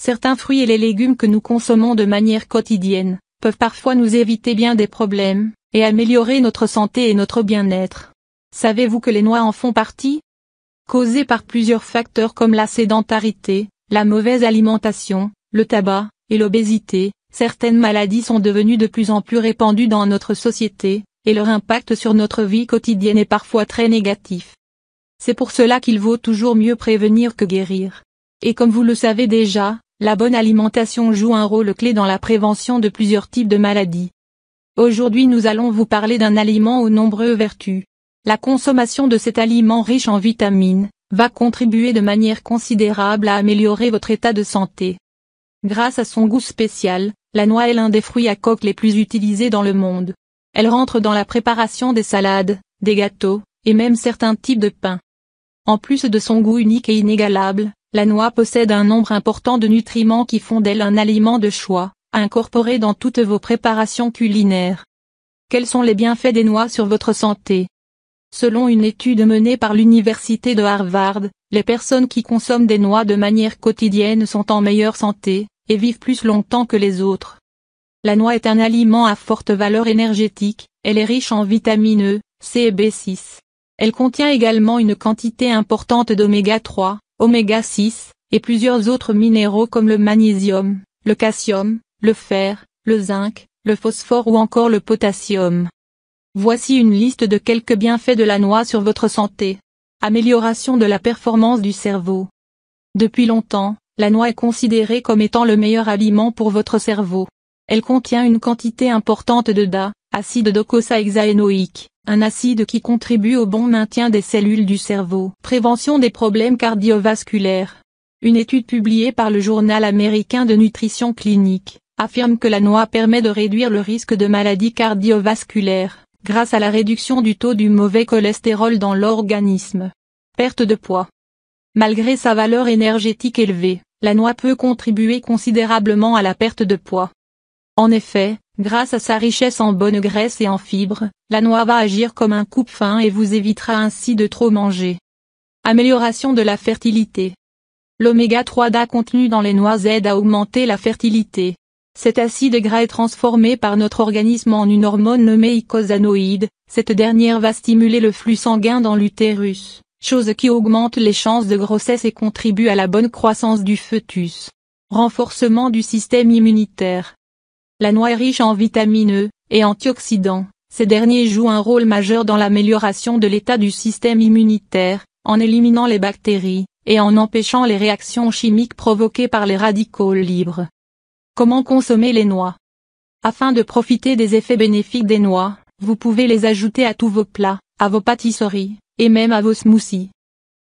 Certains fruits et les légumes que nous consommons de manière quotidienne peuvent parfois nous éviter bien des problèmes et améliorer notre santé et notre bien-être. Savez-vous que les noix en font partie? Causées par plusieurs facteurs comme la sédentarité, la mauvaise alimentation, le tabac et l'obésité, certaines maladies sont devenues de plus en plus répandues dans notre société, et leur impact sur notre vie quotidienne est parfois très négatif. C'est pour cela qu'il vaut toujours mieux prévenir que guérir. Et comme vous le savez déjà, la bonne alimentation joue un rôle clé dans la prévention de plusieurs types de maladies. Aujourd'hui nous allons vous parler d'un aliment aux nombreuses vertus. La consommation de cet aliment riche en vitamines va contribuer de manière considérable à améliorer votre état de santé. Grâce à son goût spécial, la noix est l'un des fruits à coque les plus utilisés dans le monde. Elle rentre dans la préparation des salades, des gâteaux, et même certains types de pain. En plus de son goût unique et inégalable, la noix possède un nombre important de nutriments qui font d'elle un aliment de choix, à incorporer dans toutes vos préparations culinaires. Quels sont les bienfaits des noix sur votre santé? Selon une étude menée par l'université de Harvard, les personnes qui consomment des noix de manière quotidienne sont en meilleure santé, et vivent plus longtemps que les autres. La noix est un aliment à forte valeur énergétique, elle est riche en vitamines E, C et B6. Elle contient également une quantité importante d'oméga 3, oméga 6, et plusieurs autres minéraux comme le magnésium, le calcium, le fer, le zinc, le phosphore ou encore le potassium. Voici une liste de quelques bienfaits de la noix sur votre santé. Amélioration de la performance du cerveau. Depuis longtemps, la noix est considérée comme étant le meilleur aliment pour votre cerveau. Elle contient une quantité importante de DHA, acide docosahexaénoïque, un acide qui contribue au bon maintien des cellules du cerveau. Prévention des problèmes cardiovasculaires. Une étude publiée par le journal américain de nutrition clinique affirme que la noix permet de réduire le risque de maladies cardiovasculaires, grâce à la réduction du taux du mauvais cholestérol dans l'organisme. Perte de poids. Malgré sa valeur énergétique élevée, la noix peut contribuer considérablement à la perte de poids. En effet, grâce à sa richesse en bonnes graisses et en fibres, la noix va agir comme un coupe-faim et vous évitera ainsi de trop manger. Amélioration de la fertilité. L'oméga 3 DHA contenu dans les noix aide à augmenter la fertilité. Cet acide gras est transformé par notre organisme en une hormone nommée icosanoïde, cette dernière va stimuler le flux sanguin dans l'utérus, chose qui augmente les chances de grossesse et contribue à la bonne croissance du fœtus. Renforcement du système immunitaire. La noix est riche en vitamines E et antioxydants, ces derniers jouent un rôle majeur dans l'amélioration de l'état du système immunitaire, en éliminant les bactéries, et en empêchant les réactions chimiques provoquées par les radicaux libres. Comment consommer les noix? Afin de profiter des effets bénéfiques des noix, vous pouvez les ajouter à tous vos plats, à vos pâtisseries, et même à vos smoothies.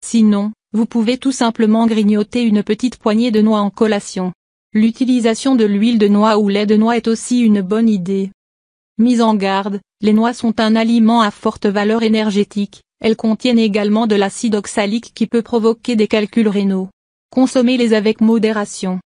Sinon, vous pouvez tout simplement grignoter une petite poignée de noix en collation. L'utilisation de l'huile de noix ou lait de noix est aussi une bonne idée. Mise en garde, les noix sont un aliment à forte valeur énergétique, elles contiennent également de l'acide oxalique qui peut provoquer des calculs rénaux. Consommez-les avec modération.